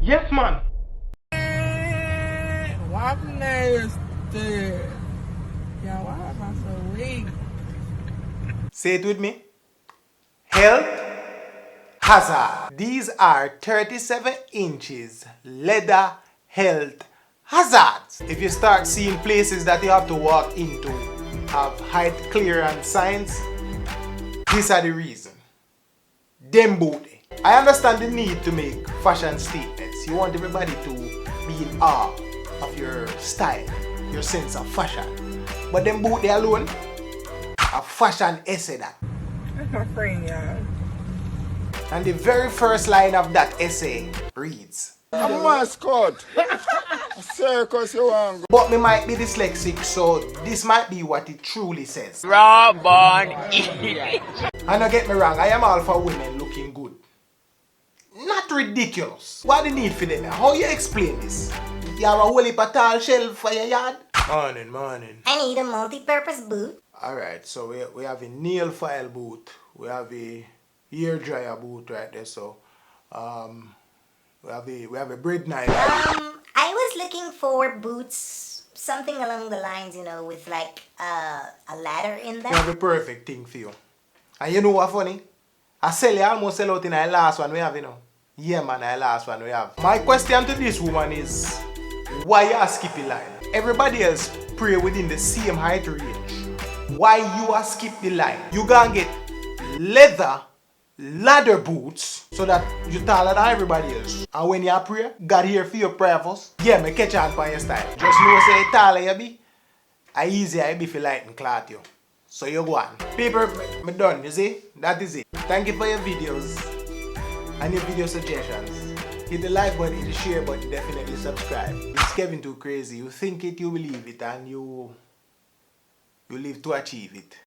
Yes, man. Why my nasty? Yeah, why am I so weak? Say it with me. Health hazard. These are 37 inches leather health hazards. If you start seeing places that you have to walk into have height clearance signs, these are the reason. Them booty. I understand the need to make fashion statements. You want everybody to be in awe of your style, your sense of fashion. But them booty alone, a fashion essay that. That's my friend, y'all. And the very first line of that essay reads, I'm a mascot. A circus you want. but me might be dyslexic, so this might be what it truly says. Raw born idiot. And don't get me wrong, I am all for women looking good. Not ridiculous. What the need for them? How you explain this? You have a whole heap of tall shelf for your yard? Morning. I need a multi-purpose boot. Alright, so we have a nail file boot. We have a hair dryer boot right there. So we have a bread knife. I was looking for boots, something along the lines, you know, with like a ladder in We them. have a perfect thing for you. And you know what funny? I almost sell out in our last one we have, you know. Yeah man, our last one we have. My question to this woman is, why you skip the line? Everybody else pray within the same height range. Why you are skip the line? You gonna get leather ladder boots so that you taller than everybody else. And when you pray, God here for your prayer first. Yeah, me catch on for your style. Just know say taller you be, I easy I be for light and cloth you. So you go on. People, me done, you see? That is it. Thank you for your videos and your video suggestions. Hit the like button, hit the share button, definitely subscribe. It's Kevin Too Crazy. You think it, you believe it, and you live to achieve it.